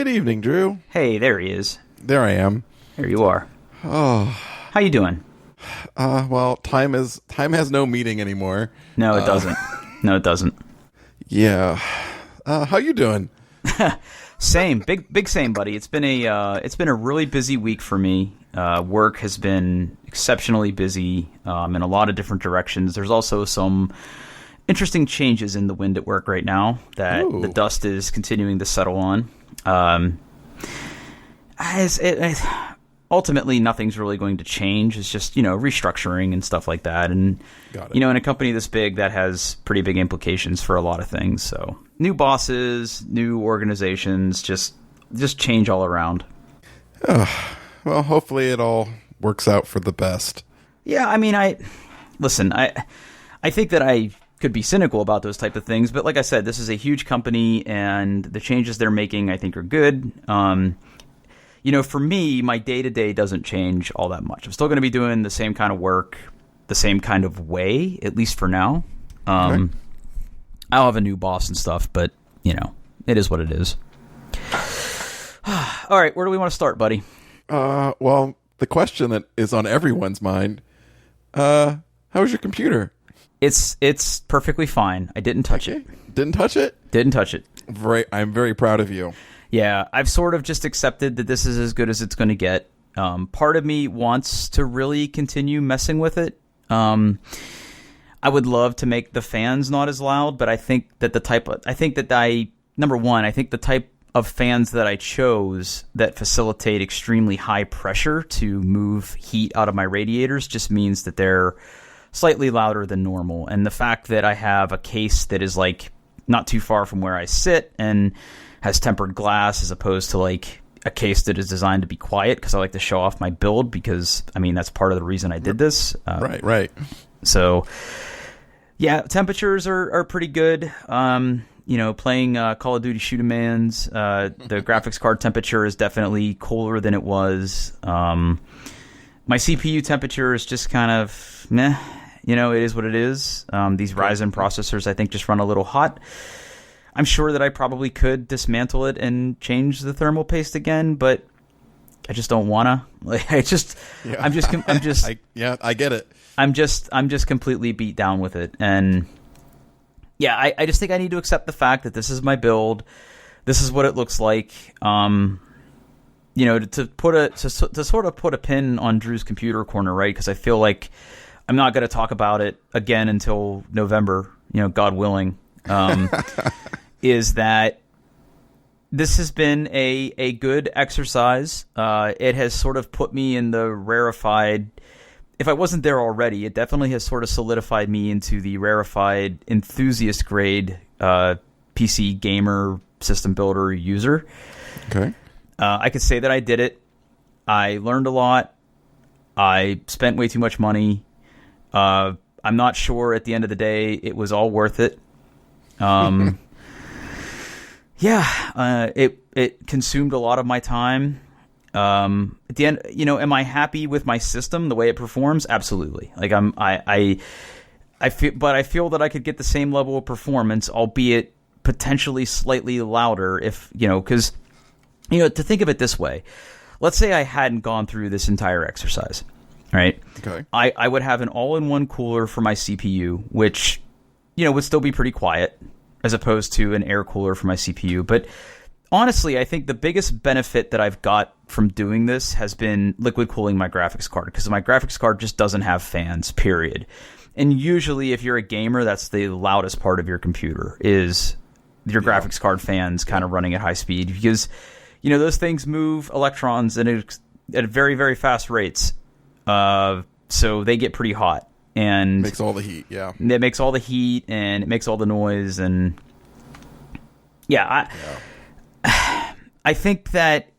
Good evening, Drew. Hey, there he is. There I am. There you are. Oh, How you doing? well, time has no meaning anymore. No, it doesn't. No, it doesn't. Yeah. How you doing? Same, big same, buddy. It's been a really busy week for me. Work has been exceptionally busy in a lot of different directions. There's also some interesting changes in the wind at work right now that the dust is continuing to settle on. Ultimately, nothing's really going to change. It's just, restructuring and stuff like that. And, in a company this big, that has pretty big implications for a lot of things. So new bosses, new organizations, just change all around. Well, hopefully it all works out for the best. Yeah, I mean, I think that I could be cynical about those type of things. But like I said, this is a huge company, and the changes they're making, I think, are good. For me, my day-to-day doesn't change all that much. I'm still going to be doing the same kind of work, the same kind of way, at least for now. Okay. I'll have a new boss and stuff, but, it is what it is. All right, where do we want to start, buddy? Well, the question that is on everyone's mind, how's your computer? It's perfectly fine. I didn't touch it. Didn't touch it? Didn't touch it. I'm very proud of you. Yeah, I've sort of just accepted that this is as good as it's going to get. Part of me wants to really continue messing with it. I would love to make the fans not as loud, but I think that the type of fans that I chose that facilitate extremely high pressure to move heat out of my radiators just means that they're slightly louder than normal. And the fact that I have a case that is not too far from where I sit and has tempered glass as opposed to a case that is designed to be quiet, because I like to show off my build, because that's part of the reason I did this. Right. So yeah, temperatures are pretty good. Playing Call of Duty Shoot-A-Mans, the graphics card temperature is definitely cooler than it was. My CPU temperature is just kind of meh. It is what it is. These Ryzen processors, I think, just run a little hot. I'm sure that I probably could dismantle it and change the thermal paste again, but I just don't wanna. I get it. I'm just completely beat down with it, and yeah, I just think I need to accept the fact that this is my build. This is what it looks like. To sort of put a pin on Drew's computer corner, right? Because I feel like I'm not going to talk about it again until November, God willing. Is that this has been a good exercise. It has sort of put me in the rarefied. If I wasn't there already, it definitely has sort of solidified me into the rarefied enthusiast grade PC gamer system builder user. Okay. I could say that I did it. I learned a lot. I spent way too much money. I'm not sure at the end of the day it was all worth it. It consumed a lot of my time. At the end, am I happy with my system, the way it performs? Absolutely. I feel that I could get the same level of performance, albeit potentially slightly louder because to think of it this way, let's say I hadn't gone through this entire exercise, right? Okay. I would have an all-in-one cooler for my CPU, which, would still be pretty quiet as opposed to an air cooler for my CPU. But honestly, I think the biggest benefit that I've got from doing this has been liquid cooling my graphics card, because my graphics card just doesn't have fans, period. And usually if you're a gamer, that's the loudest part of your computer, is your graphics card fans kind of running at high speed, because those things move electrons at very, very fast rates. So they get pretty hot. And makes all the heat, yeah. It makes all the heat, and it makes all the noise, and I think that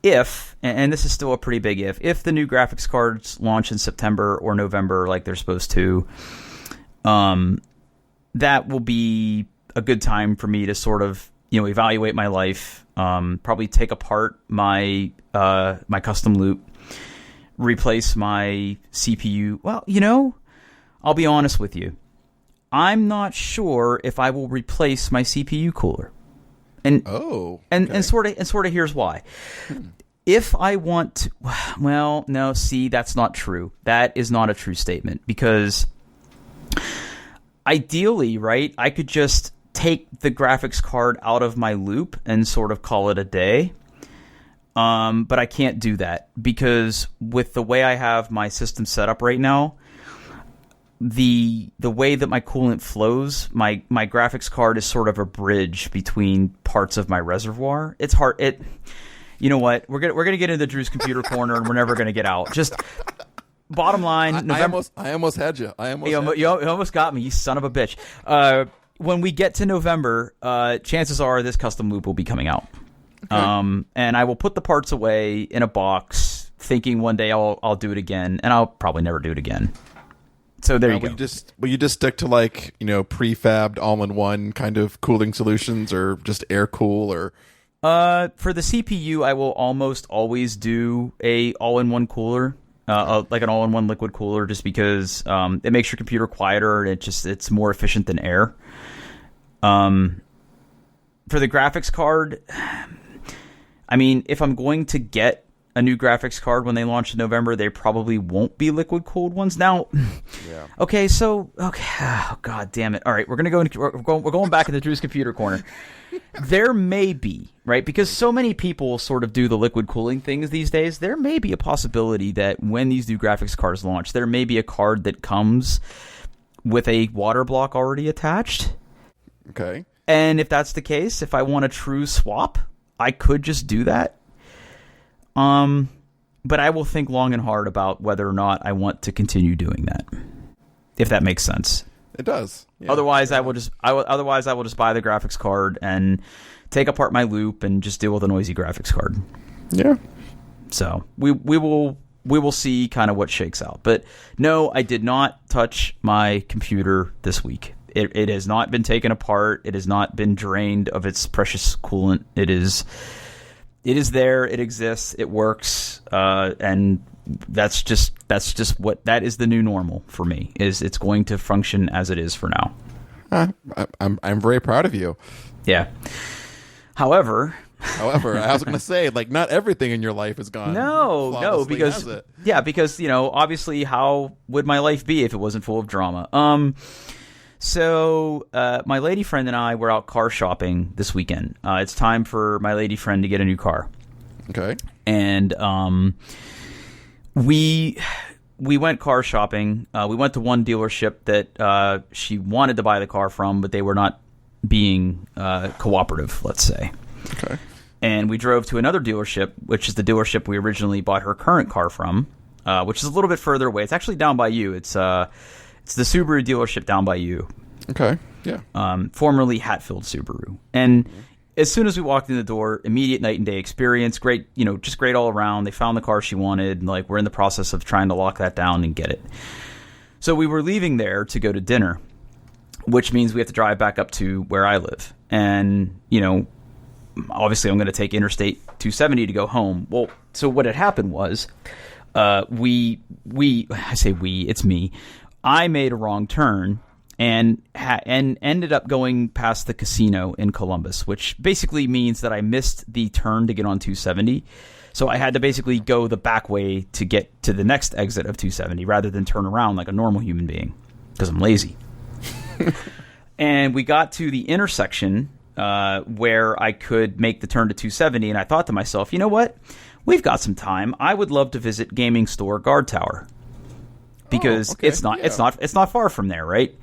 if, and this is still a pretty big if the new graphics cards launch in September or November like they're supposed to, that will be a good time for me to sort of, evaluate my life, probably take apart my custom loop, replace my CPU. Well, I'll be honest with you. I'm not sure if I will replace my CPU cooler. And okay. and sort of here's why. If I want to, well, no, see, that's not true. That is not a true statement, because ideally, right, I could just take the graphics card out of my loop and sort of call it a day. But I can't do that, because with the way I have my system set up right now, the way that my coolant flows, my graphics card is sort of a bridge between parts of my reservoir. It's hard. You know what? We're gonna get into Drew's computer corner, and we're never gonna get out. Just bottom line, November. I almost had you. You almost got me, you son of a bitch. When we get to November, chances are this custom loop will be coming out. Okay. And I will put the parts away in a box, thinking one day I'll do it again, and I'll probably never do it again. So there you go. Will you just stick to prefabbed all-in-one kind of cooling solutions, or just air cool, or? For the CPU, I will almost always do a all-in-one cooler, like an all-in-one liquid cooler, just because it makes your computer quieter, and it's more efficient than air. For the graphics card, I mean, if I'm going to get a new graphics card when they launch in November, they probably won't be liquid cooled ones. Now, yeah. Okay, oh, god damn it! All right, we're going back into Drew's computer corner. There may be, right, because so many people sort of do the liquid cooling things these days. There may be a possibility that when these new graphics cards launch, there may be a card that comes with a water block already attached. Okay. And if that's the case, if I want a true swap, I could just do that. But I will think long and hard about whether or not I want to continue doing that, if that makes sense. It does. Yeah. Otherwise, I will just buy the graphics card and take apart my loop and just deal with a noisy graphics card. Yeah. So we will see kind of what shakes out. But no, I did not touch my computer this week. It has not been taken apart. It has not been drained of its precious coolant. It is there. It exists. It works. And that is the new normal for me. It's going to function as it is for now. I'm very proud of you. Yeah. However, I was going to say, not everything in your life is gone. No, because obviously, how would my life be if it wasn't full of drama? So my lady friend and I were out car shopping this weekend. It's time for my lady friend to get a new car. Okay. And we went car shopping. We went to one dealership that she wanted to buy the car from, but they were not being cooperative, let's say. Okay. And we drove to another dealership, which is the dealership we originally bought her current car from, which is a little bit further away. It's actually down by you. It's the Subaru dealership down by you. Okay, yeah. Formerly Hatfield Subaru. And as soon as we walked in the door, immediate night and day experience. Great, just great all around. They found the car she wanted. And, we're in the process of trying to lock that down and get it. So we were leaving there to go to dinner, which means we have to drive back up to where I live. And, obviously I'm going to take Interstate 270 to go home. Well, so what had happened was I say we, it's me. I made a wrong turn and ended up going past the casino in Columbus, which basically means that I missed the turn to get on 270. So I had to basically go the back way to get to the next exit of 270 rather than turn around like a normal human being because I'm lazy. And we got to the intersection where I could make the turn to 270, and I thought to myself, you know what? We've got some time. I would love to visit gaming store Guard Tower. Because it's not far from there, right?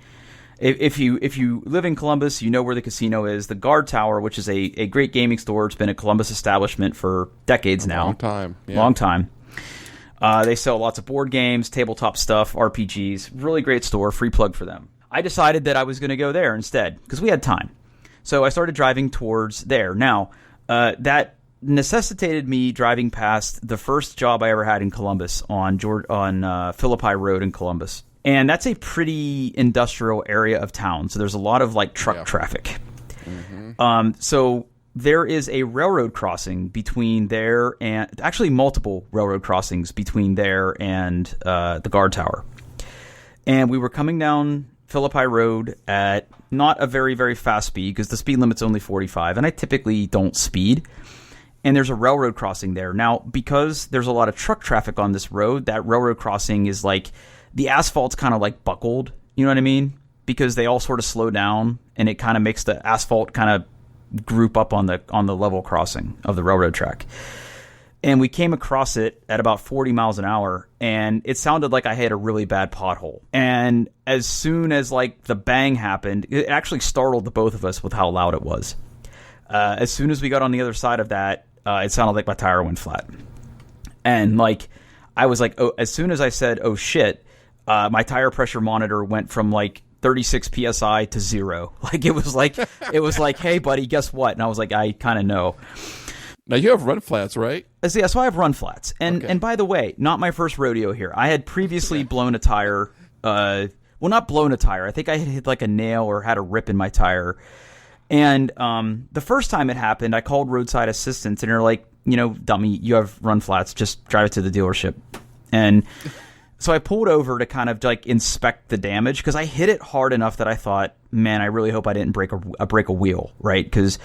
If you live in Columbus, you know where the casino is. The Guard Tower, which is a great gaming store, it's been a Columbus establishment for decades now. Long time. Yeah. Long time. They sell lots of board games, tabletop stuff, RPGs. Really great store. Free plug for them. I decided that I was going to go there instead because we had time. So I started driving towards there. Now, that necessitated me driving past the first job I ever had in Columbus on Philippi Road in Columbus. And that's a pretty industrial area of town. So there's a lot of truck traffic. Mm-hmm. So there is a railroad crossing between there and actually multiple railroad crossings between there and the Guard Tower. And we were coming down Philippi Road at not a very, very fast speed because the speed limit's only 45, and I typically don't speed. And there's a railroad crossing there. Now, because there's a lot of truck traffic on this road, that railroad crossing is like, the asphalt's kind of like buckled, you know what I mean? Because they all sort of slow down, and it kind of makes the asphalt kind of group up on the level crossing of the railroad track. And we came across it at about 40 miles an hour, and it sounded like I hit a really bad pothole. And as soon as like the bang happened, it actually startled the both of us with how loud it was. As soon as we got on the other side of that, it sounded like my tire went flat. And like, I was like, oh, as soon as I said, oh shit, my tire pressure monitor went from like 36 PSI to 0. Like, it was like, hey buddy, guess what? And I was like, I kind of know. Now you have run flats, right? Yeah, so I have run flats. And by the way, not my first rodeo here. I had previously blown a tire. Well, not blown a tire. I think I had hit like a nail or had a rip in my tire. And the first time it happened, I called roadside assistance, and they're like, dummy, you have run flats. Just drive it to the dealership. And so I pulled over to kind of like inspect the damage because I hit it hard enough that I thought, man, I really hope I didn't break a wheel, right? Because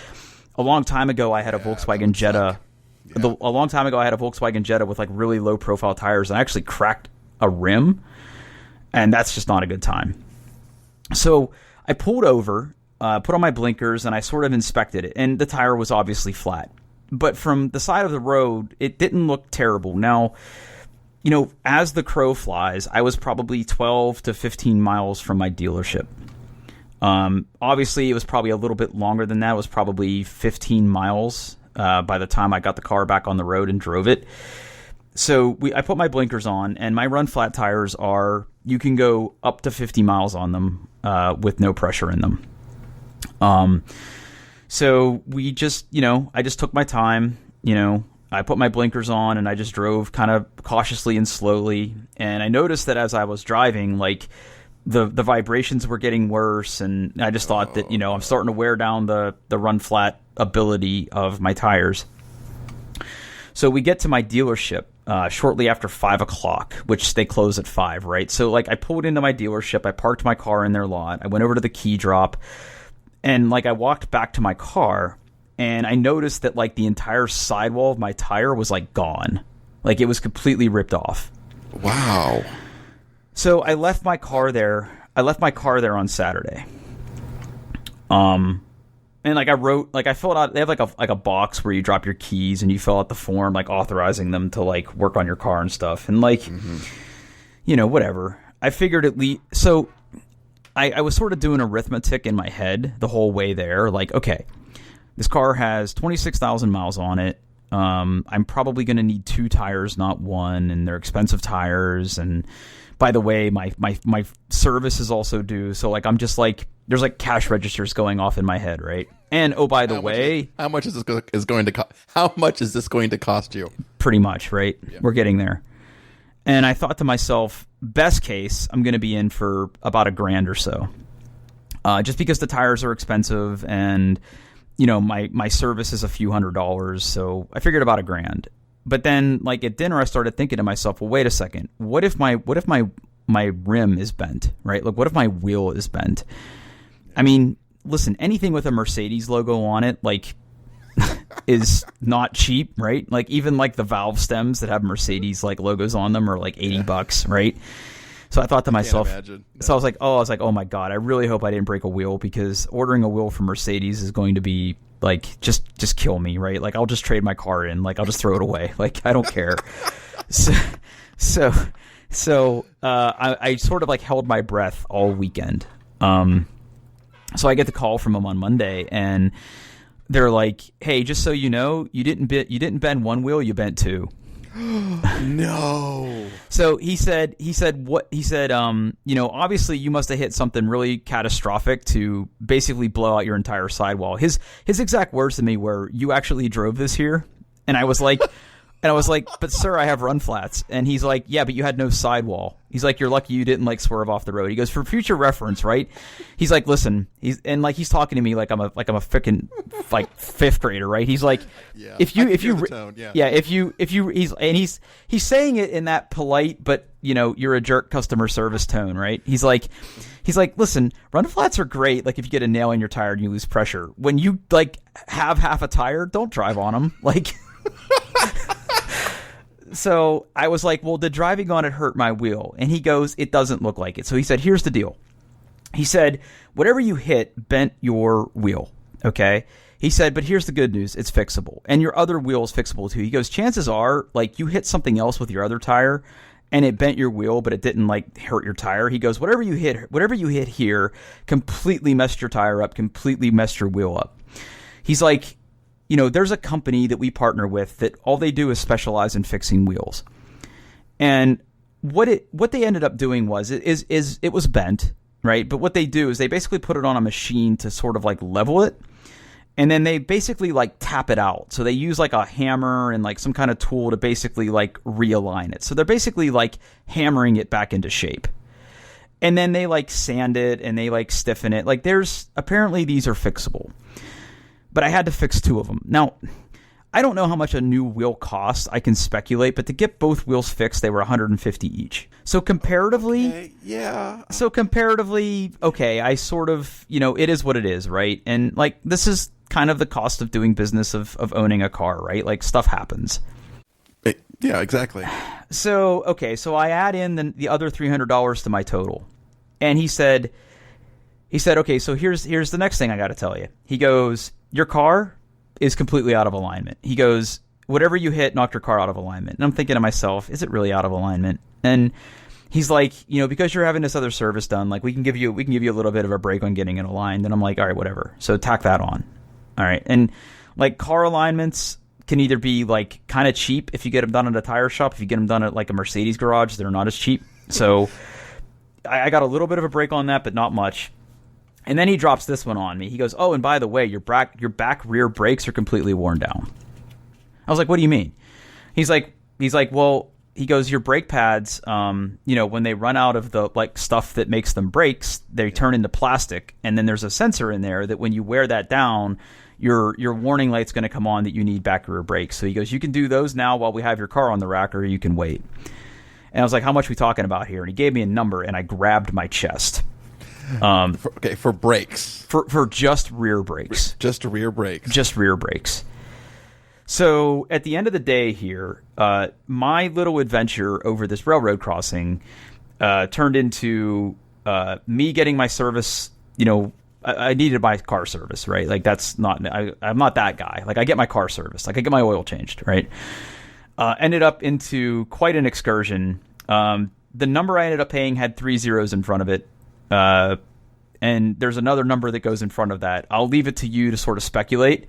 a long time ago, I had a Volkswagen Jetta. Yeah. A long time ago, I had a Volkswagen Jetta with like really low profile tires, and I actually cracked a rim, and that's just not a good time. So I pulled over, put on my blinkers, and I sort of inspected it, and the tire was obviously flat. But from the side of the road, it didn't look terrible. Now, as the crow flies, I was probably 12 to 15 miles from my dealership. Obviously, it was probably a little bit longer than that. It was probably 15 miles by the time I got the car back on the road and drove it. So I put my blinkers on, and my run flat tires are, you can go up to 50 miles on them with no pressure in them. So we just, I just took my time, I put my blinkers on, and I just drove kind of cautiously and slowly. And I noticed that as I was driving, like, the vibrations were getting worse, and I just thought that, I'm starting to wear down the run flat ability of my tires. So we get to my dealership shortly after 5 o'clock, which they close at 5, right? So like, I pulled into my dealership, I parked my car in their lot, I went over to the key drop, and like, I walked back to my car, and I noticed that like the entire sidewall of my tire was like gone. Like, it was completely ripped off. Wow. So I left my car there. On Saturday. And like, I filled out, they have like a box where you drop your keys and you fill out the form, like authorizing them to like work on your car and stuff. And like, whatever. I figured at least, so I was sort of doing arithmetic in my head the whole way there. Like, okay, this car has 26,000 miles on it. I'm probably going to need 2 tires, not 1, and they're expensive tires. And by the way, my service is also due. So like, I'm just like, there's like cash registers going off in my head, right? And oh, by the way, how much is this going to cost you? Pretty much, right? Yeah. We're getting there. And I thought to myself, best case, I'm going to be in for about $1,000 or so, just because the tires are expensive, and my service is a few $100s, so I figured about $1,000. But then, like, at dinner, I started thinking to myself, well, wait a second. What if my rim is bent, right? Like, what if my wheel is bent? I mean, listen, anything with a Mercedes logo on it, like, is not cheap, right? Like, even like the valve stems that have Mercedes like logos on them are like $80, right? So I thought to myself, so I was like, oh my God, I really hope I didn't break a wheel, because ordering a wheel from Mercedes is going to be like, just kill me, right? Like, I'll just trade my car in, like, I'll just throw it away. Like, I don't care. So I sort of like held my breath all weekend. So I get the call from them on Monday, and they're like, hey, just so you know, you didn't bend one wheel, you bent 2. No. So he said, obviously you must have hit something really catastrophic to basically blow out your entire sidewall. His exact words to me were, you actually drove this here? And I was like, And I was like, but sir, I have run flats. And he's like, yeah, but you had no sidewall. He's like, you're lucky you didn't like swerve off the road. He goes, for future reference, right? He's like, listen, he's talking to me like I'm a freaking like fifth grader, right? He's like, Yeah, if tone, he's saying it in that polite, but you're a jerk customer service tone, right? He's like, listen, run flats are great. Like if you get a nail in your tire and you lose pressure, when you like have half a tire, don't drive on them. Like, so I was like, well, did driving on it hurt my wheel? And he goes, it doesn't look like it. So he said, here's the deal. He said, whatever you hit bent your wheel. Okay. He said, but here's the good news. It's fixable. And your other wheel is fixable too. He goes, chances are like you hit something else with your other tire and it bent your wheel, but it didn't like hurt your tire. He goes, whatever you hit here completely messed your tire up, completely messed your wheel up. He's like, there's a company that we partner with that all they do is specialize in fixing wheels. And what they ended up doing was it was bent, right? But what they do is they basically put it on a machine to sort of like level it. And then they basically like tap it out. So they use like a hammer and like some kind of tool to basically like realign it. So they're basically like hammering it back into shape. And then they like sand it and they like stiffen it. Like apparently these are fixable. But I had to fix two of them. Now, I don't know how much a new wheel costs. I can speculate, but to get both wheels fixed, they were $150 each. So comparatively, okay, yeah. Okay, I sort of, it is what it is, right? And like this is kind of the cost of doing business of owning a car, right? Like stuff happens. Yeah, exactly. So I add in the other $300 to my total, and he said, okay, so here's the next thing I got to tell you. He goes, your car is completely out of alignment. He goes, whatever you hit knocked your car out of alignment. And I'm thinking to myself, is it really out of alignment? And he's like, because you're having this other service done, like we can give you a little bit of a break on getting it aligned. And I'm like, all right, whatever. So tack that on. All right. And like car alignments can either be like kind of cheap if you get them done at a tire shop. If you get them done at like a Mercedes garage, they're not as cheap. So I got a little bit of a break on that, but not much. And then he drops this one on me. He goes, oh, and by the way, your back rear brakes are completely worn down. I was like, what do you mean? He's like, well, he goes, your brake pads, when they run out of the like stuff that makes them brakes, they turn into plastic. And then there's a sensor in there that when you wear that down, your warning light's going to come on that you need back rear brakes. So he goes, you can do those now while we have your car on the rack, or you can wait. And I was like, how much are we talking about here? And he gave me a number, and I grabbed my chest. For brakes. For just rear brakes. Just rear brakes. Just rear brakes. So at the end of the day here, my little adventure over this railroad crossing turned into me getting my service. I needed my car service, right? Like I'm not that guy. Like I get my car service. Like I get my oil changed, right? Ended up into quite an excursion. The number I ended up paying had 3 zeros in front of it. And there's another number that goes in front of that. I'll leave it to you to sort of speculate.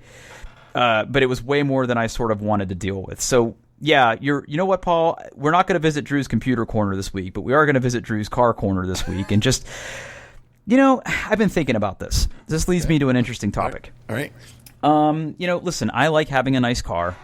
But it was way more than I sort of wanted to deal with. So yeah, you know what, Paul? We're not going to visit Drew's computer corner this week, but we are going to visit Drew's car corner this week. And just, I've been thinking about this. This leads me to an interesting topic. All right. Listen, I like having a nice car.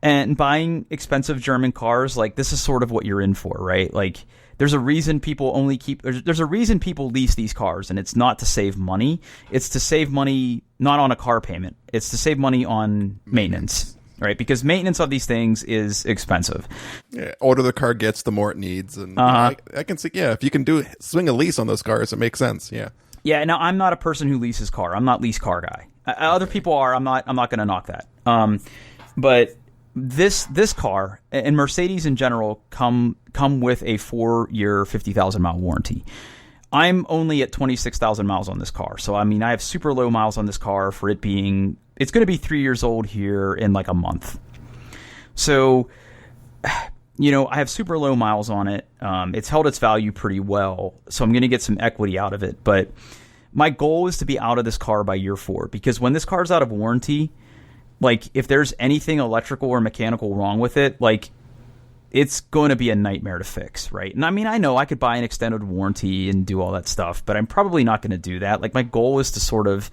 And buying expensive German cars, like this is sort of what you're in for, right? Like there's a reason people there's a reason people lease these cars, and it's not to save money. It's to save money not on a car payment. It's to save money on maintenance, right? Because maintenance of these things is expensive. Yeah, older the car gets, the more it needs, and I can see. Yeah, if you can swing a lease on those cars, it makes sense. Yeah. Yeah. Now I'm not a person who leases car. I'm not lease car guy. Other people are. I'm not going to knock that. But this car and Mercedes in general come with a 4-year 50,000 mile warranty. I'm only at 26,000 miles on this car. So I mean, I have super low miles on this car for it being, it's going to be 3 years old here in like a month. So, I have super low miles on it. It's held its value pretty well. So I'm going to get some equity out of it. But my goal is to be out of this car by year 4, because when this car's out of warranty, like if there's anything electrical or mechanical wrong with it, like it's going to be a nightmare to fix, right? And I mean, I know I could buy an extended warranty and do all that stuff, but I'm probably not going to do that. Like my goal is to sort of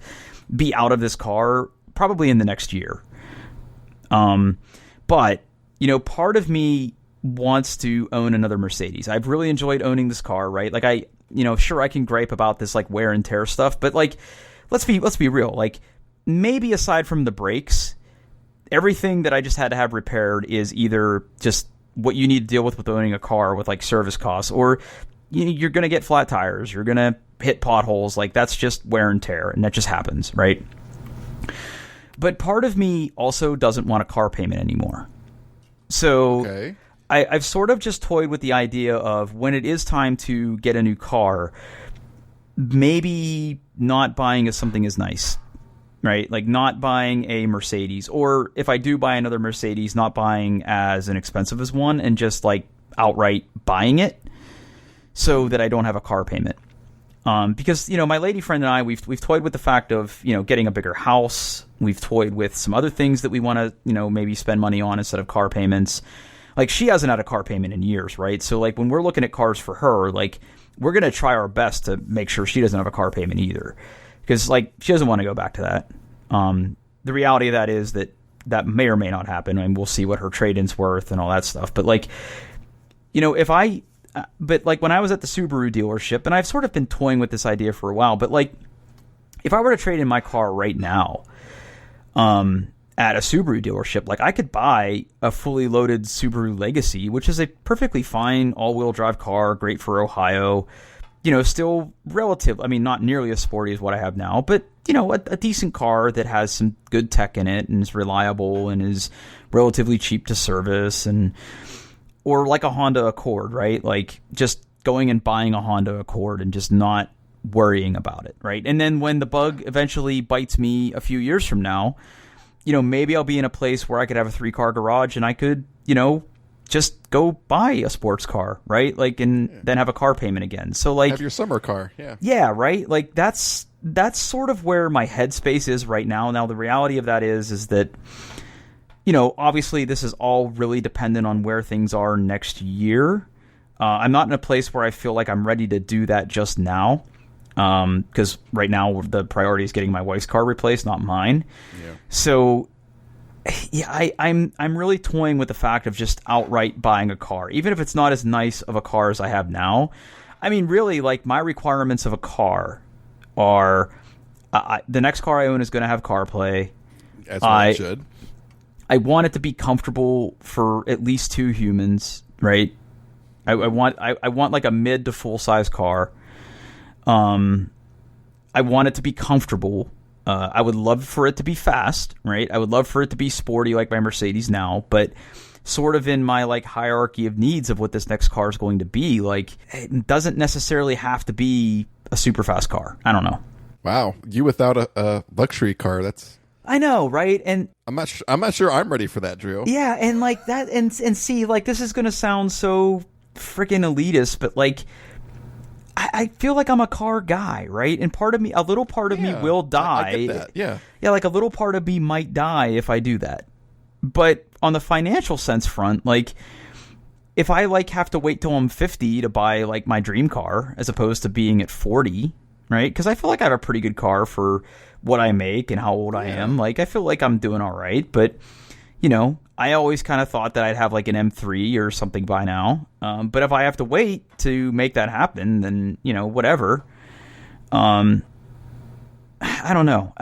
be out of this car probably in the next year. But, part of me wants to own another Mercedes. I've really enjoyed owning this car, right? Like sure, I can gripe about this like wear and tear stuff, but like, let's be real. Like, maybe aside from the brakes, everything that I just had to have repaired is either just what you need to deal with owning a car with like service costs, or you're going to get flat tires, you're going to hit potholes. Like, that's just wear and tear, and that just happens, right? But part of me also doesn't want a car payment anymore. So Okay. I've sort of just toyed with the idea of when it is time to get a new car, maybe not buying something as nice, right? Like, not buying a Mercedes, or if I do buy another Mercedes, not buying as an expensive as one, and just like outright buying it so that I don't have a car payment. Because, my lady friend and I, we've toyed with the fact of, getting a bigger house. We've toyed with some other things that we want to, maybe spend money on instead of car payments. Like, she hasn't had a car payment in years, right? So, like, when we're looking at cars for her, like, we're going to try our best to make sure she doesn't have a car payment either. Because, like, she doesn't want to go back to that. The reality of that is that may or may not happen. I mean, we'll see what her trade-in's worth and all that stuff. But, like, but like when I was at the Subaru dealership, and I've sort of been toying with this idea for a while, but like if I were to trade in my car right now at a Subaru dealership, like I could buy a fully loaded Subaru Legacy, which is a perfectly fine all-wheel drive car, great for Ohio, still relative. I mean, not nearly as sporty as what I have now, but a decent car that has some good tech in it and is reliable and is relatively cheap to service, or like a Honda Accord, right? Like just going and buying a Honda Accord and just not worrying about it, right? And then when the bug eventually bites me a few years from now, maybe I'll be in a place where I could have a 3-car garage and I could, just go buy a sports car, right? Like, and then have a car payment again. So like, have your summer car. Yeah. Yeah. Right. Like that's sort of where my headspace is right now. Now, the reality of that is that, obviously this is all really dependent on where things are next year. I'm not in a place where I feel like I'm ready to do that just now. Because right now the priority is getting my wife's car replaced, not mine. Yeah. So yeah, I'm really toying with the fact of just outright buying a car, even if it's not as nice of a car as I have now. I mean, really, like my requirements of a car are the next car I own is going to have CarPlay. As well it should. I want it to be comfortable for at least 2 humans, right? I want like a mid to full size car. I want it to be comfortable. I would love for it to be fast, right? I would love for it to be sporty like my Mercedes now, but sort of in my like hierarchy of needs of what this next car is going to be, like it doesn't necessarily have to be a super fast car. I don't know. Wow, you without a luxury car, that's... I know, right? And I'm not sure I'm ready for that, Drew. Yeah, and like that, and see, like this is gonna sound so freaking elitist, but like I feel like I'm a car guy, right? And a little part of me will die. I get that. Yeah, like a little part of me might die if I do that. But on the financial sense front, like if I like have to wait till I'm 50 to buy like my dream car as opposed to being at 40, right? Because I feel like I have a pretty good car for what I make and how old I am. Like I feel like I'm doing all right, but I always kind of thought that I'd have like an M3 or something by now. But if I have to wait to make that happen, then whatever. I don't know.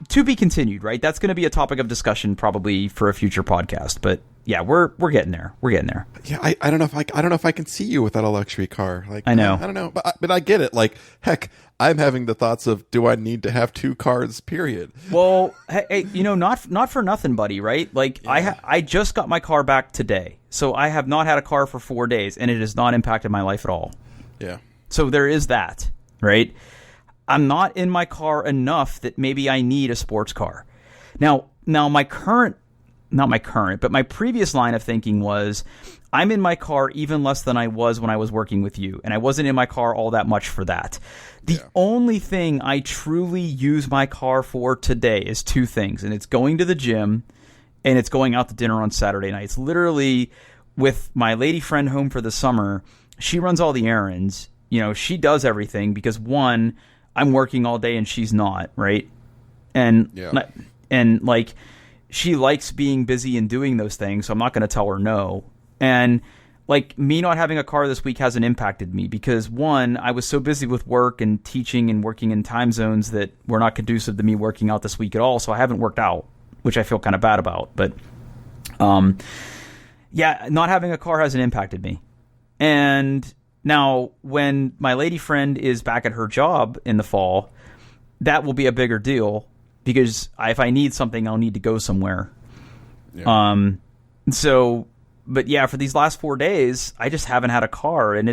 To be continued, right? That's going to be a topic of discussion probably for a future podcast. But yeah, we're getting there. We're getting there. Yeah, I don't know if I can see you without a luxury car. Like I know. I don't know, but I get it. Like heck, I'm having the thoughts of, do I need to have 2 cars? Period. Well, hey, not for nothing, buddy. Right? Like I just got my car back today, so I have not had a car for 4 days, and it has not impacted my life at all. Yeah. So there is that, right? I'm not in my car enough that maybe I need a sports car. Now not my current, but my previous line of thinking was, I'm in my car even less than I was when I was working with you, and I wasn't in my car all that much for that. The only thing I truly use my car for today is 2 things, and it's going to the gym, and it's going out to dinner on Saturday nights. Literally, with my lady friend home for the summer, she runs all the errands. She does everything because, one, I'm working all day and she's not, right? And like she likes being busy and doing those things, so I'm not going to tell her no. And like me not having a car this week hasn't impacted me because one, I was so busy with work and teaching and working in time zones that were not conducive to me working out this week at all. So I haven't worked out, which I feel kind of bad about. But yeah, not having a car hasn't impacted me. And now when my lady friend is back at her job in the fall, that will be a bigger deal because if I need something, I'll need to go somewhere. Yeah. But yeah, for these last 4 days, I just haven't had a car, and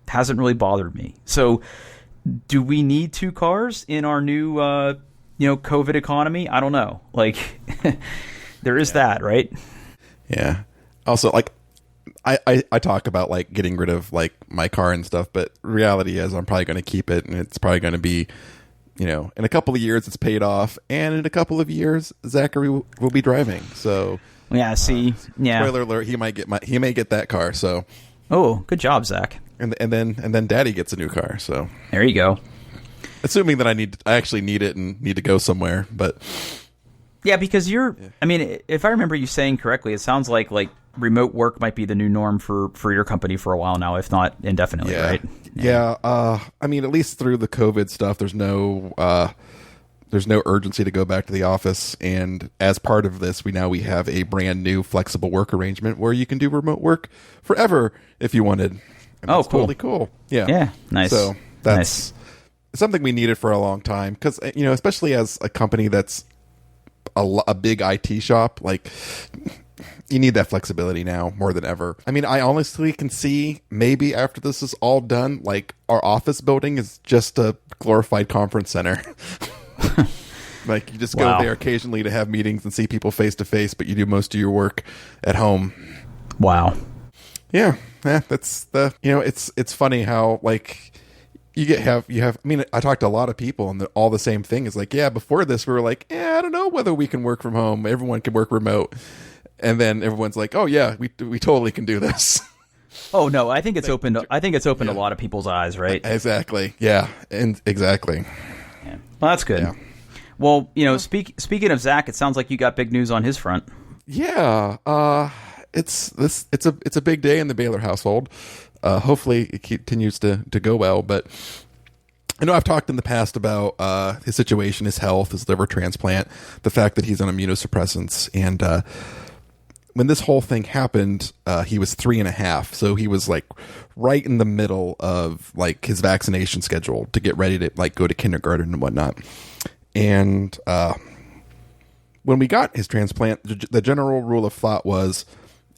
hasn't really bothered me. So, do we need 2 cars in our new, COVID economy? I don't know. Like, there is that, right? Yeah. Also, like, I talk about like getting rid of like my car and stuff, but reality is I'm probably going to keep it, and it's probably going to be, in a couple of years it's paid off, and in a couple of years Zachary will be driving. So. Yeah. See. Yeah. Spoiler alert: he may get that car. So. Oh, good job, Zach. And then Daddy gets a new car. So. There you go. Assuming that I actually need it and need to go somewhere, but. Yeah, because I mean, if I remember you saying correctly, it sounds like remote work might be the new norm for your company for a while now, if not indefinitely, right? Yeah. I mean, at least through the COVID stuff, there's no urgency to go back to the office. And as part of this, we have a brand new flexible work arrangement where you can do remote work forever if you wanted. And cool. Totally cool. Yeah. Yeah. Nice. So that's something we needed for a long time. Cause especially as a company that's a big IT shop, like you need that flexibility now more than ever. I mean, I honestly can see maybe after this is all done, like our office building is just a glorified conference center. Like you just go there occasionally to have meetings and see people face to face, but you do most of your work at home. Wow. Yeah. That's it's funny how like you have. I mean, I talked to a lot of people and all the same thing is like, yeah, before this we were like, I don't know whether we can work from home. Everyone can work remote. And then everyone's like, oh yeah, we totally can do this. Oh no, I think it's opened a lot of people's eyes, right? Exactly. Yeah. And exactly. Yeah. Well, that's good. Yeah. Well, speaking of Zach, it sounds like you got big news on his front. Yeah. It's a big day in the Baylor household. Hopefully it continues to go well, but I know I've talked in the past about his situation, his health, his liver transplant, the fact that he's on immunosuppressants, and when this whole thing happened, he was 3.5, so he was like right in the middle of like his vaccination schedule to get ready to like go to kindergarten and whatnot. And when we got his transplant, the general rule of thought was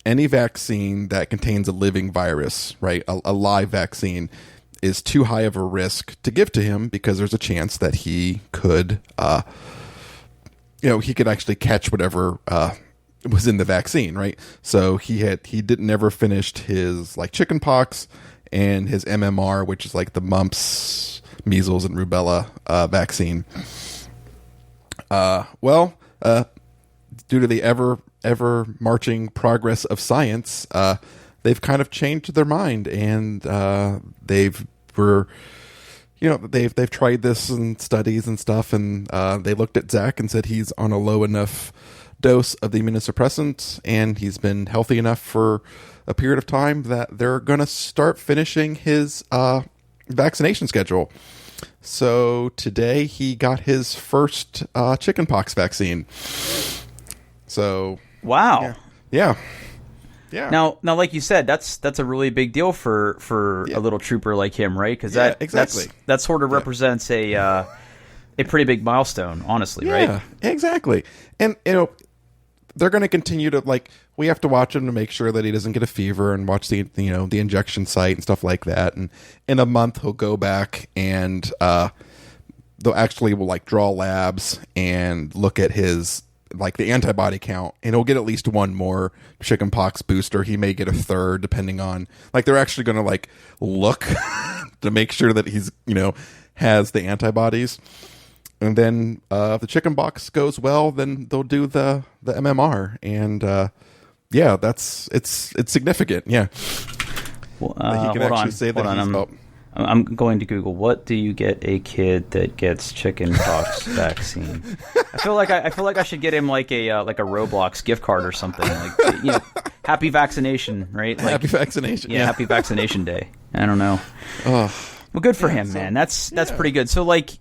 any vaccine that contains a living virus, right, a live vaccine, is too high of a risk to give to him because there's a chance that he could, he could actually catch whatever was in the vaccine, right? So he never finished his like chicken pox and his MMR, which is like the mumps, measles, and rubella vaccine. Due to the ever marching progress of science, they've kind of changed their mind, and they've tried this in studies and stuff, and they looked at Zach and said he's on a low enough dose of the immunosuppressant, and he's been healthy enough for a period of time that they're going to start finishing his vaccination schedule. So today he got his first chickenpox vaccine. So wow, yeah. Now, like you said, that's a really big deal for a little trooper like him, right? Because that sort of represents a pretty big milestone, honestly, right? Yeah, exactly. And they're going to continue to like. We have to watch him to make sure that he doesn't get a fever, and watch the injection site and stuff like that. And in a month, he'll go back and they'll actually will like draw labs and look at his like the antibody count, and he'll get at least one more chickenpox booster. He may get a third, depending on like they're actually going to like look to make sure that he's has the antibodies. And then if the chickenpox goes well, then they'll do the MMR, and it's significant. Yeah. Well, he can actually say that he's I'm going to Google. What do you get a kid that gets chicken pox vaccine? I feel like I should get him like a Roblox gift card or something. Like, happy vaccination, right? Like, happy vaccination. Yeah, happy vaccination day. I don't know. Well, good for him, man. That's pretty good. So like,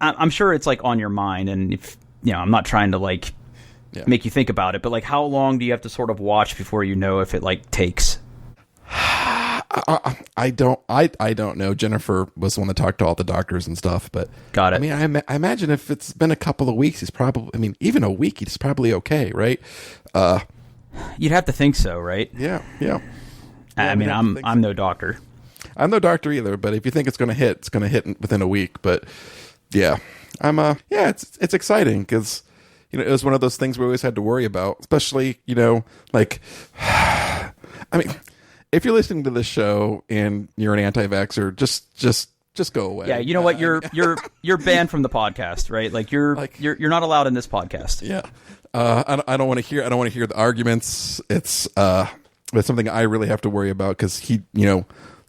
I'm sure it's like on your mind, and if I'm not trying to like make you think about it, but like, how long do you have to sort of watch before you know if it like takes? I don't know. Jennifer was the one that talked to all the doctors and stuff, but got it. I mean, I imagine if it's been a couple of weeks, he's probably, I mean, even a week, he's probably okay, right? You'd have to think so, right? Yeah. I mean, I'm no doctor. I'm no doctor either, but if you think it's going to hit, it's going to hit within a week. But yeah, it's exciting because, it was one of those things we always had to worry about, especially, like, I mean, if you're listening to this show and you're an anti-vaxxer, just go away. Yeah, you know what? You're banned from the podcast, right? Like you're not allowed in this podcast. Yeah. I don't want to hear the arguments. It's something I really have to worry about because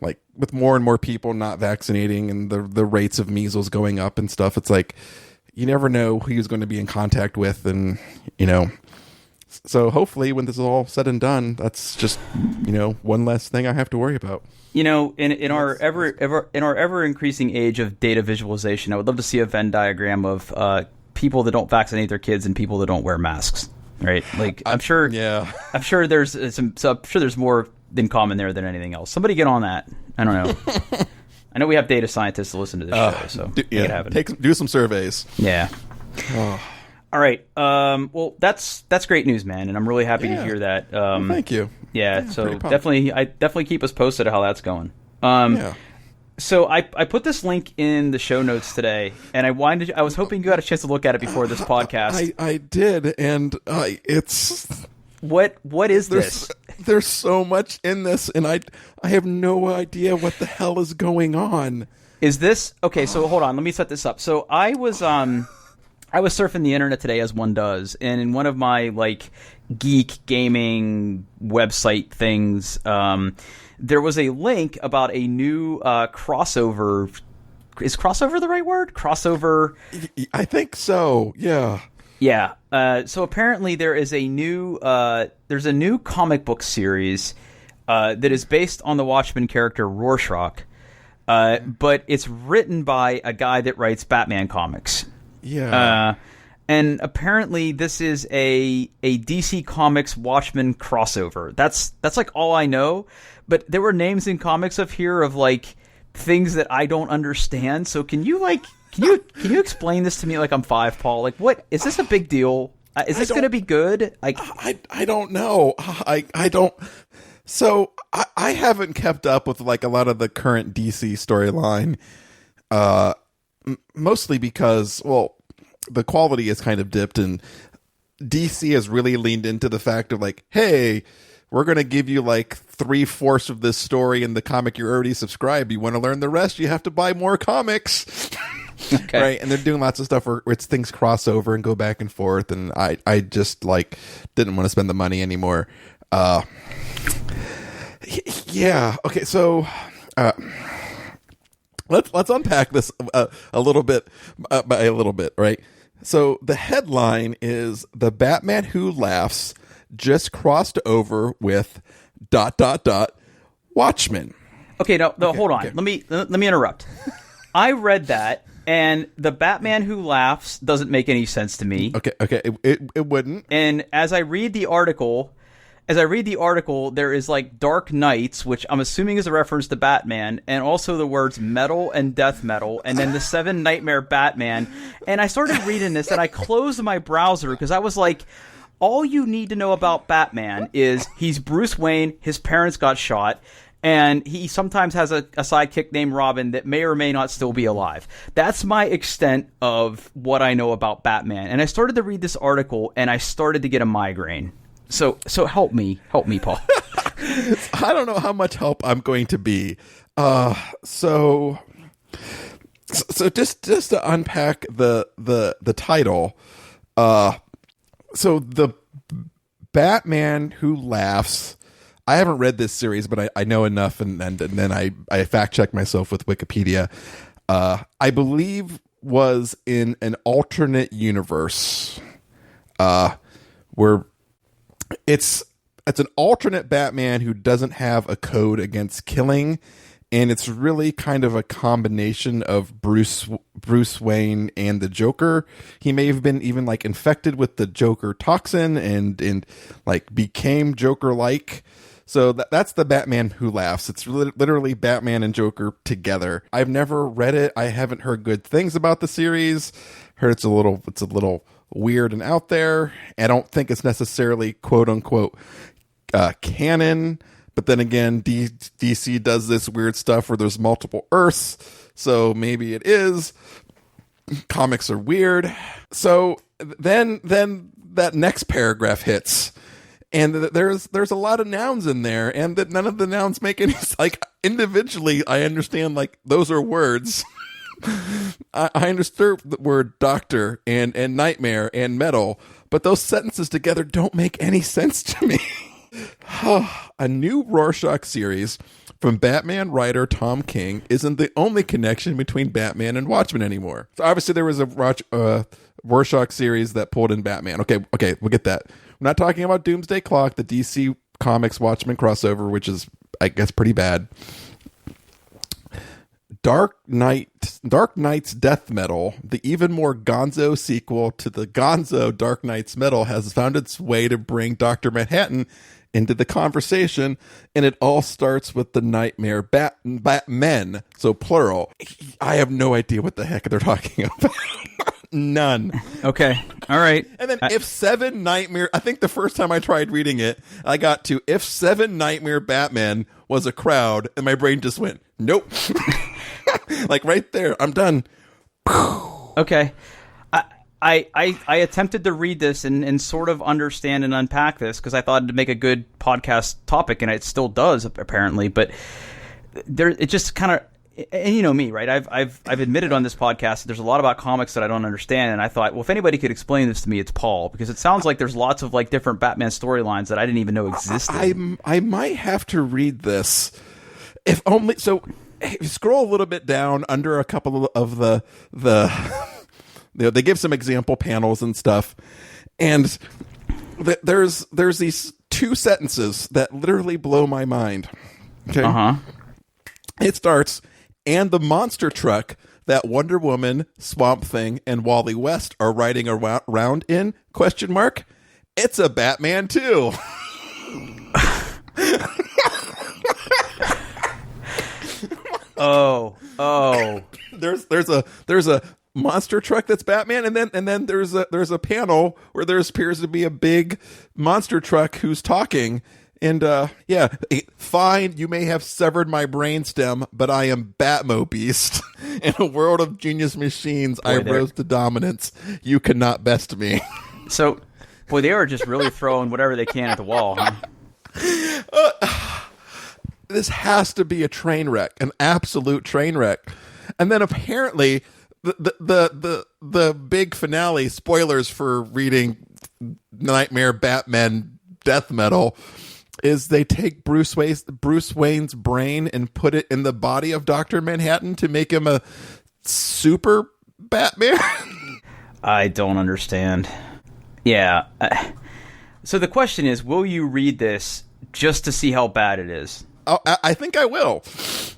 like with more and more people not vaccinating and the rates of measles going up and stuff, it's like you never know who he's going to be in contact with, and so hopefully when this is all said and done, that's just one less thing I have to worry about. In our ever increasing age of data visualization, I would love to see a Venn diagram of people that don't vaccinate their kids and people that don't wear masks. Right? Like I'm sure there's more in common there than anything else. Somebody get on that. I don't know. I know we have data scientists to listen to this show, so make it happen. Do some surveys. Yeah. Oh. All right. Well, that's great news, man, and I'm really happy to hear that. Thank you. Yeah. So definitely keep us posted on how that's going. So I put this link in the show notes today, and I was hoping you got a chance to look at it before this podcast. I did, and it's what is this? There's so much in this, and I have no idea what the hell is going on. Is this okay? So hold on, let me set this up. So I was surfing the internet today, as one does, and in one of my like geek gaming website things, there was a link about a new crossover. Is crossover the right word? Crossover? I think so. Yeah. Yeah. So apparently there is a new comic book series that is based on the Watchmen character Rorschach, but it's written by a guy that writes Batman comics. Yeah. And apparently this is a DC Comics Watchmen crossover. That's like all I know. But there were names in comics of here of like things that I don't understand. So can you explain this to me like I'm five, Paul? Like, what is this a big deal? Is this going to be good? Like, I don't know. I don't. So I haven't kept up with like a lot of the current DC storyline. Mostly because, well, the quality has kind of dipped, and DC has really leaned into the fact of like, hey, we're going to give you like 3/4 of this story in the comic you're already subscribed. You want to learn the rest, you have to buy more comics. Okay. Right? And they're doing lots of stuff where it's things cross over and go back and forth, and I just like didn't want to spend the money anymore. Yeah. Okay. So, let's unpack this a little bit by a little bit, right? So the headline is "The Batman Who Laughs Just Crossed Over with ... Watchmen." Okay, no, hold on. Okay. Let me interrupt. I read that, and the Batman Who Laughs doesn't make any sense to me. Okay, it wouldn't. And as I read the article, there is like Dark Knights, which I'm assuming is a reference to Batman, and also the words metal and death metal, and then the 7 Nightmare Batman. And I started reading this, and I closed my browser because I was like, all you need to know about Batman is he's Bruce Wayne, his parents got shot, and he sometimes has a sidekick named Robin that may or may not still be alive. That's my extent of what I know about Batman. And I started to read this article, and I started to get a migraine. So help me, Paul. I don't know how much help I'm going to be. So just to unpack the title. So the Batman Who Laughs I haven't read this series, but I know enough, and then I fact check myself with Wikipedia. I believe was in an alternate universe, where it's an alternate Batman who doesn't have a code against killing, and it's really kind of a combination of Bruce Wayne and the Joker. He may have been even like infected with the Joker toxin and like became Joker-like. So that's the Batman Who Laughs. It's literally Batman and Joker together. I've never read it. I haven't heard good things about the series. Heard it's a little weird and out there. I don't think it's necessarily quote unquote canon. But then again, DC does this weird stuff where there's multiple Earths, so maybe it is. Comics are weird. So then that next paragraph hits, and there's a lot of nouns in there, and that none of the nouns make any, like, individually. I understand, like, those are words. I understand the word doctor and nightmare and metal, but those sentences together don't make any sense to me. A new Rorschach series from Batman writer Tom King isn't the only connection between Batman and Watchmen anymore. So obviously there was a Rorschach series that pulled in Batman. Okay, we'll get that. We're not talking about Doomsday Clock, the DC Comics Watchmen crossover, which is, I guess, pretty bad. Dark Knight's Death Metal, the even more gonzo sequel to the gonzo Dark Knight's Metal, has found its way to bring Dr. Manhattan into the conversation, and it all starts with the Nightmare Batmen, so plural. I have no idea what the heck they're talking about. None. Okay. All right. And then if 7 Nightmare, I think the first time I tried reading it, I got to if 7 Nightmare Batman was a crowd, and my brain just went, nope. Like right there, I'm done. Okay. I attempted to read this and sort of understand and unpack this because I thought it'd make a good podcast topic, and it still does apparently. But it just kind of, and you know me, right? I've admitted on this podcast that there's a lot about comics that I don't understand, and I thought, well, if anybody could explain this to me, it's Paul, because it sounds like there's lots of like different Batman storylines that I didn't even know existed. I might have to read this, if only so. Scroll a little bit down under a couple of the they give some example panels and stuff, and there's these 2 sentences that literally blow my mind. Okay. It starts, and the monster truck that Wonder Woman, Swamp Thing, and Wally West are riding around in, ? It's a Batman too. Oh. There's a monster truck that's Batman, and then there's a panel where there appears to be a big monster truck who's talking, and yeah, fine, you may have severed my brainstem, but I am Batmobeast. In a world of genius machines, I rose to dominance. You cannot best me. So, boy, they are just really throwing whatever they can at the wall, huh? This has to be a train wreck, an absolute train wreck. And then apparently the big finale, spoilers for reading Nightmare Batman Death Metal, is they take Bruce Wayne's brain and put it in the body of Dr. Manhattan to make him a super Batman. I don't understand. Yeah. So the question is, will you read this just to see how bad it is? Oh, I think I will.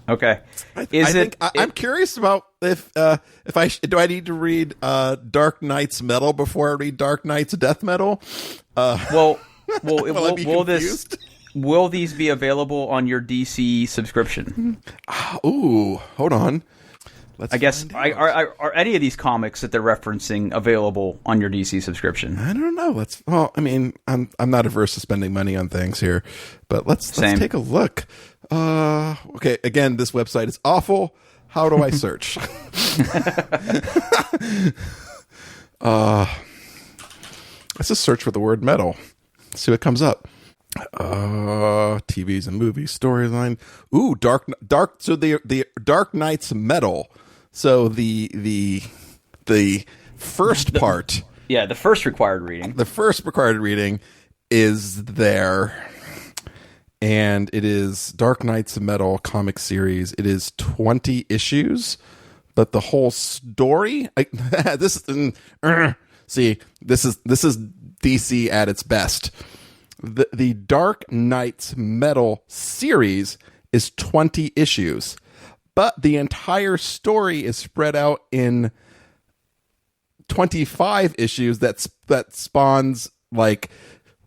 Okay. I'm curious about if I need to read Dark Knight's Metal before I read Dark Knight's Death Metal. Will these be available on your DC subscription? Ooh, hold on. I guess are any of these comics that they're referencing available on your DC subscription? I don't know. I mean, I'm not averse to spending money on things here, but let's take a look. Okay, again, this website is awful. How do I search? Let's just search for the word metal. See what comes up. TVs and movies storyline. Ooh, dark. So the Dark Knight's Metal. So the first part. Yeah, the first required reading. The first required reading is there, and it is Dark Knights Metal comic series. It is 20 issues, but the whole story, this is DC at its best. The Dark Knights Metal series is 20 issues, but the entire story is spread out in 25 issues that spawns like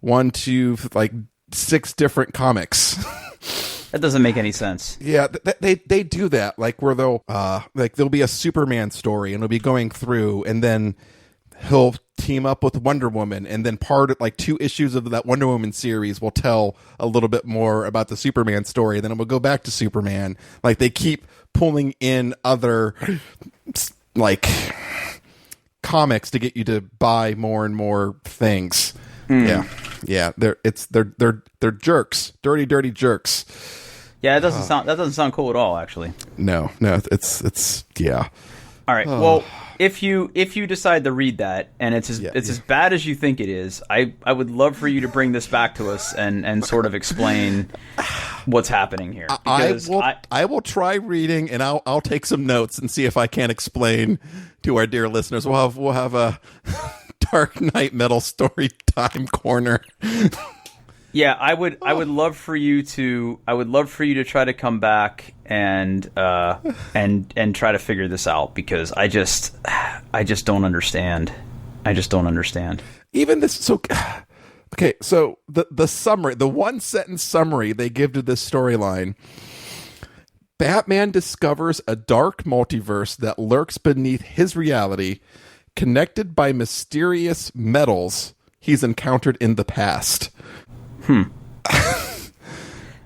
1 to like 6 different comics. That doesn't make any sense. Yeah, they do that, like where there'll be a Superman story and it'll be going through, and then he'll team up with Wonder Woman, and then like 2 issues of that Wonder Woman series will tell a little bit more about the Superman story, then it will go back to Superman. Like they keep pulling in other like comics to get you to buy more and more things. Yeah, they're jerks, dirty jerks. Yeah, that doesn't sound cool at all, actually. No, it's yeah. All right. Well, if you decide to read that and it's as bad as you think it is, I would love for you to bring this back to us and sort of explain what's happening here. I will try reading, and I'll take some notes and see if I can explain to our dear listeners. We'll have a Dark Knight Metal story time corner. Yeah, I would love for you to try to come back and try to figure this out, because I just don't understand. Even this, so okay, so the summary, the 1-sentence summary they give to this storyline: Batman discovers a dark multiverse that lurks beneath his reality, connected by mysterious metals he's encountered in the past.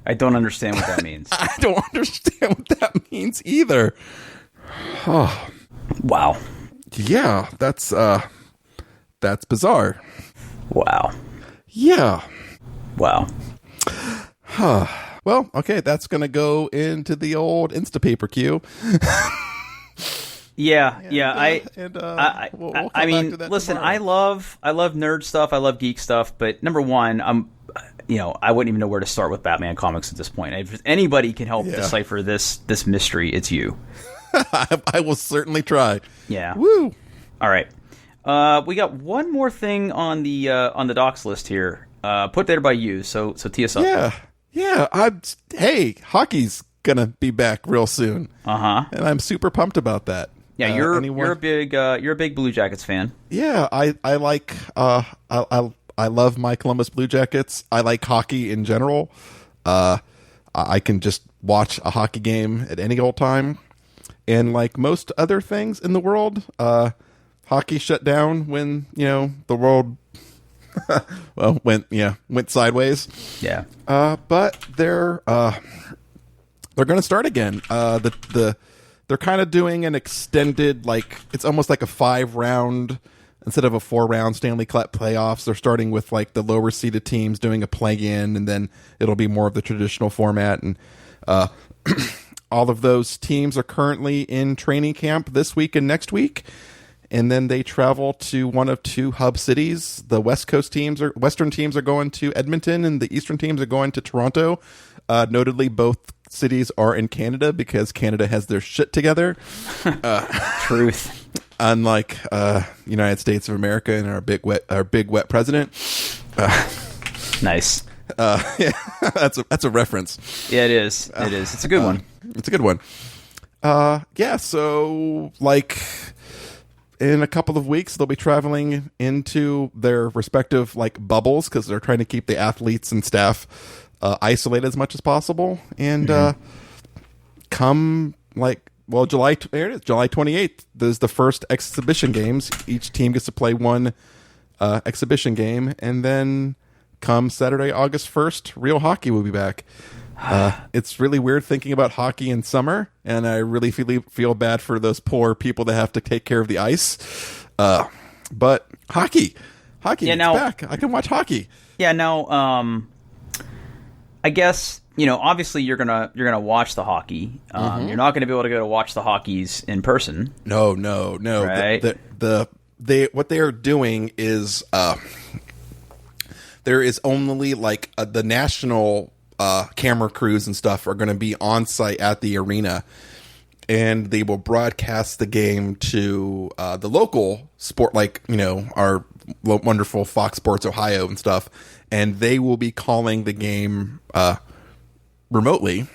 I don't understand what that means. I don't understand what that means either. Oh. Wow. Yeah, that's bizarre. Wow. Yeah. Wow. Well, okay, that's going to go into the old Instapaper queue. Yeah. We'll I mean, listen, tomorrow. I love nerd stuff. I love geek stuff. But number one, I wouldn't even know where to start with Batman comics at this point. If anybody can help decipher this mystery, it's you. I will certainly try. Yeah. Woo. All right. We got one more thing on the docs list here. Put there by you. So tee us up. Yeah. Hey, hockey's gonna be back real soon. And I'm super pumped about that. Yeah, you're a big Blue Jackets fan. Yeah, I like I love my Columbus Blue Jackets. I like hockey in general. I can just watch a hockey game at any old time. And like most other things in the world, hockey shut down when, the world went sideways. Yeah. But they're going to start again. They're kind of doing an extended, like, it's almost like a 5-round instead of a 4-round Stanley Cup playoffs. They're starting with like the lower seeded teams doing a play-in, and then it'll be more of the traditional format. And all of those teams are currently in training camp this week and next week, and then they travel to one of 2 hub cities. The Western teams are going to Edmonton, and the Eastern teams are going to Toronto. Notably, both cities are in Canada because Canada has their shit together. Truth. Unlike United States of America and our big wet president. Nice. Yeah, that's a reference. Yeah, it is. It is. It's a good one. It's a good one. Yeah. So like in a couple of weeks, they'll be traveling into their respective like bubbles because they're trying to keep the athletes and staff isolated as much as possible. And come like, well, July 28th, there's the first exhibition games. Each team gets to play one exhibition game, and then come Saturday, August 1st, real hockey will be back. It's really weird thinking about hockey in summer, and I really feel bad for those poor people that have to take care of the ice. But hockey, it's back. I can watch hockey. Yeah, now, I guess, obviously you're gonna watch the hockey. You're not gonna be able to go to watch the hockeys in person. No. Right? What they are doing is there is only like the national camera crews and stuff are going to be on site at the arena, and they will broadcast the game to the local sport, like, our wonderful Fox Sports Ohio and stuff, and they will be calling the game remotely,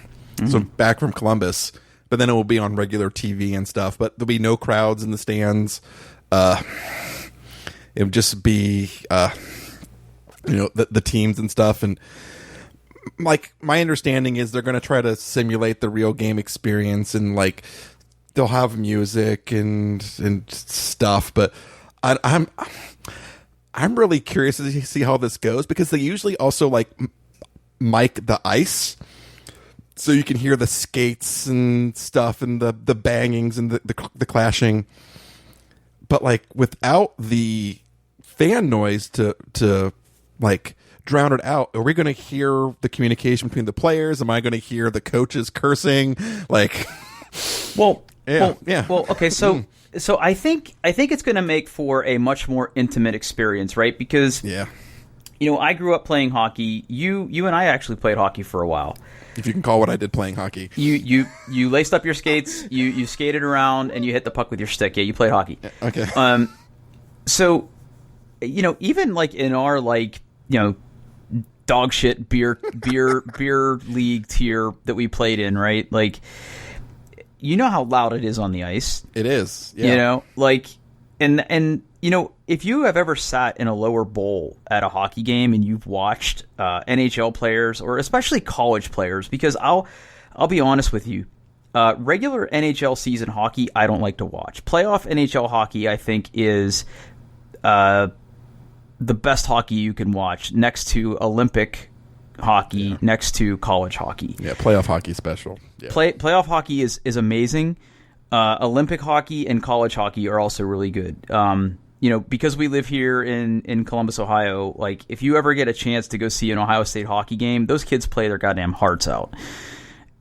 so back from Columbus, but then it will be on regular TV and stuff, but there'll be no crowds in the stands. It would just be the teams and stuff, and like, my understanding is they're going to try to simulate the real game experience, and like they'll have music and stuff, but I'm really curious to see how this goes, because they usually also like mic the ice, so you can hear the skates and stuff and the bangings and the clashing, but like without the fan noise to like drown it out, are we going to hear the communication between the players? Am I going to hear the coaches cursing? Like, well, yeah. Well, okay, so I think it's going to make for a much more intimate experience, right? Because I grew up playing hockey. You and I actually played hockey for a while. If you can call what I did playing hockey. You laced up your skates, you skated around, and you hit the puck with your stick. Yeah, you played hockey. Okay. So, even like in our dog shit beer league tier that we played in, right? Like, how loud it is on the ice. It is. Yeah. And if you have ever sat in a lower bowl at a hockey game and you've watched NHL players, or especially college players, because I'll be honest with you, regular NHL season hockey I don't like to watch. Playoff NHL hockey I think is the best hockey you can watch, next to Olympic hockey, next to college hockey. Yeah, playoff hockey special. Yeah. Playoff hockey is amazing. Olympic hockey and college hockey are also really good. Because we live here in Columbus, Ohio, like, if you ever get a chance to go see an Ohio State hockey game, those kids play their goddamn hearts out.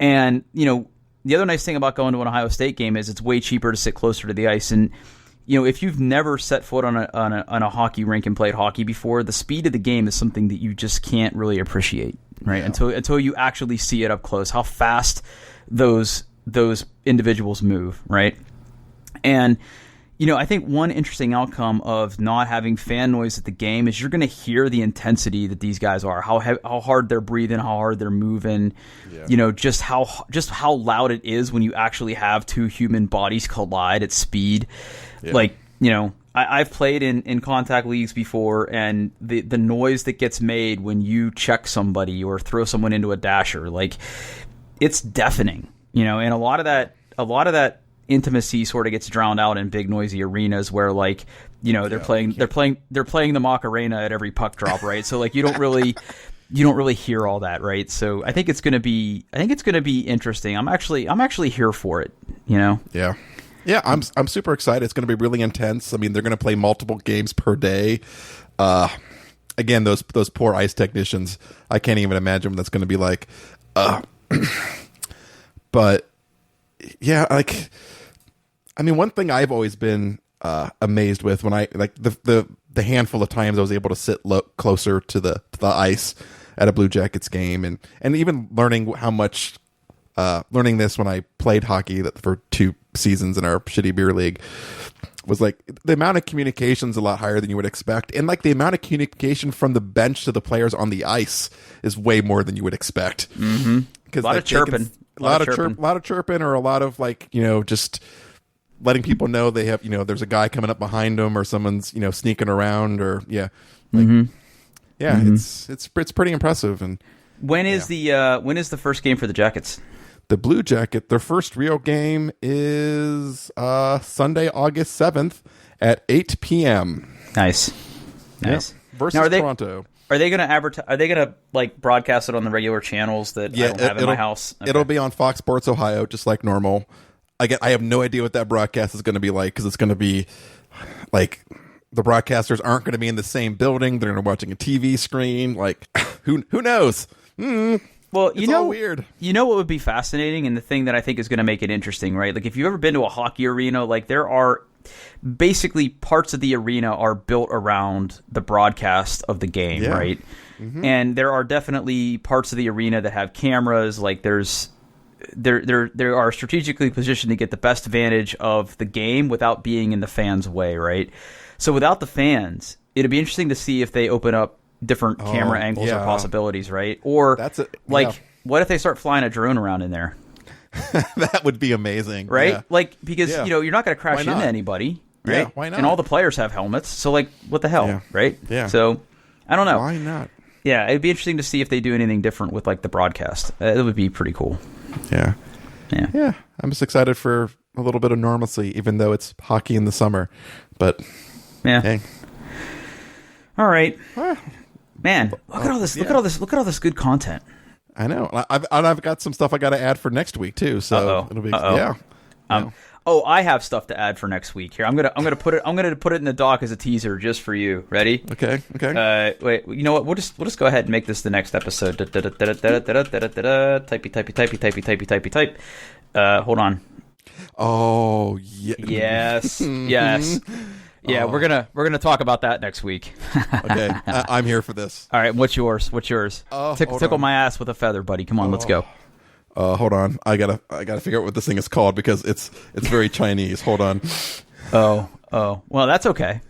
And, the other nice thing about going to an Ohio State game is it's way cheaper to sit closer to the ice. And, if you've never set foot on a hockey rink and played hockey before, the speed of the game is something that you just can't really appreciate, right? Yeah. Until you actually see it up close, how fast those individuals move, right? And I think one interesting outcome of not having fan noise at the game is you're going to hear the intensity that these guys are, how hard they're breathing, how hard they're moving, just how loud it is when you actually have two human bodies collide at speed. Yeah. Like, I've played in contact leagues before, and the noise that gets made when you check somebody or throw someone into a dasher, like, it's deafening, and a lot of that intimacy sort of gets drowned out in big noisy arenas where, like, they're playing the Macarena at every puck drop, right? So like you don't really hear all that, right? So I think it's going to be interesting. I'm actually here for it, Yeah, I'm super excited. It's going to be really intense. I mean, they're going to play multiple games per day. Again, those poor ice technicians, I can't even imagine what that's going to be like. But yeah, like, I mean, one thing I've always been amazed with when I, like, the handful of times I was able to sit closer to the ice at a Blue Jackets game, and even learning how much learning this when I played hockey for 2 seasons in our shitty beer league, was like the amount of communication is a lot higher than you would expect, and like the amount of communication from the bench to the players on the ice is way more than you would expect. Mm-hmm. Because a lot of chirping. A lot of chirping, or a lot of, like, just letting people know they have, there's a guy coming up behind them, or someone's, sneaking around, or it's pretty impressive. And when is the first game for the Jackets? The Blue Jacket, their first real game is Sunday, August 7th at 8 p.m. Nice. Yep. Versus Toronto. Are they going to advertise? Are they going to, like, broadcast it on the regular channels that I don't have in my house? Okay. It'll be on Fox Sports Ohio, just like normal. I have no idea what that broadcast is going to be like, because it's going to be like, the broadcasters aren't going to be in the same building. They're going to be watching a TV screen. Like, who knows? Well, it's all weird. What would be fascinating, and the thing that I think is going to make it interesting, right? Like, if you've ever been to a hockey arena, like, there are basically parts of the arena are built around the broadcast of the game, right? Mm-hmm. And there are definitely parts of the arena that have cameras. Like there are strategically positioned to get the best advantage of the game without being in the fans' way, right? So without the fans, it'd be interesting to see if they open up different camera angles or possibilities, right? Or what if they start flying a drone around in there? That would be amazing, right? Yeah. Like, because you're not going to crash into anybody, right? Yeah, why not? And all the players have helmets, so like, what the hell, right? Yeah. So I don't know. Why not? Yeah, it'd be interesting to see if they do anything different with like the broadcast. It would be pretty cool. Yeah. I'm just excited for a little bit of normalcy, even though it's hockey in the summer. But hey. All right, man. Look at all this. Look at all this good content. I know. I've got some stuff I got to add for next week too. So it'll be I have stuff to add for next week. Here, I'm gonna put it in the doc as a teaser just for you. Ready? Okay. Wait. You know what? We'll just go ahead and make this the next episode. Type. Hold on. Oh yeah. Yes. Yeah, we're gonna talk about that next week. Okay, I'm here for this. All right, what's yours? Tickle my ass with a feather, buddy. Come on, let's go. Hold on, I gotta figure out what this thing is called because it's very Chinese. Hold on. Oh, well, that's okay.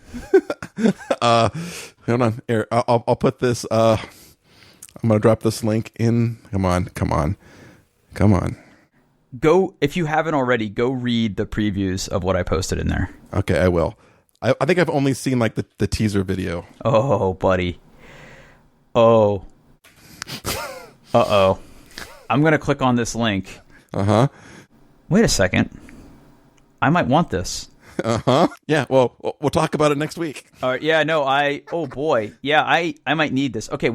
Hold on. Here, I'll put this. I'm gonna drop this link in. Come on. Go, if you haven't already, go read the previews of what I posted in there. Okay, I will. I think I've only seen like the teaser video. Oh, buddy. Oh. Uh-oh. I'm going to click on this link. Uh-huh. Wait a second. I might want this. Uh-huh. Yeah, well, we'll talk about it next week. All right. Yeah, no, oh boy. Yeah, I might need this. Okay,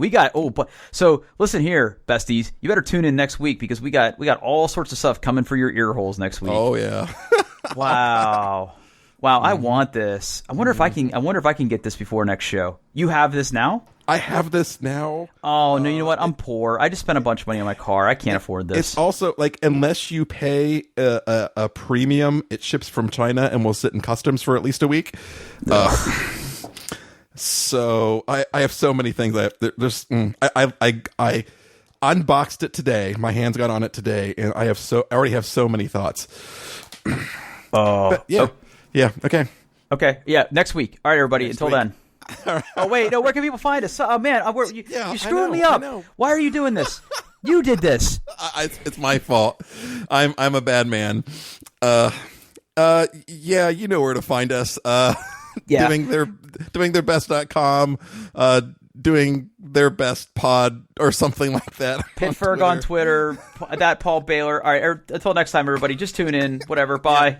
so listen here, besties. You better tune in next week because we got all sorts of stuff coming for your ear holes next week. Oh, yeah. Wow, I want this. I wonder if I can get this before next show. You have this now? I have this now. Oh, no, you know what? I'm poor. I just spent a bunch of money on my car. I can't afford this. It's also like unless you pay a premium, it ships from China and will sit in customs for at least a week. So I have so many things. I unboxed it today. My hands got on it today, and I already have so many thoughts. Yeah. Okay. Yeah. Next week. All right, everybody. Until then. Right. Oh wait, no. Where can people find us? Oh man, you're screwing me up. Why are you doing this? You did this. It's my fault. I'm a bad man. Yeah, you know where to find us. Doing their best.com, doing their best pod or something like that. Pittsburgh on Twitter. That Paul Baylor. All right. Until next time, everybody. Just tune in. Whatever. Bye.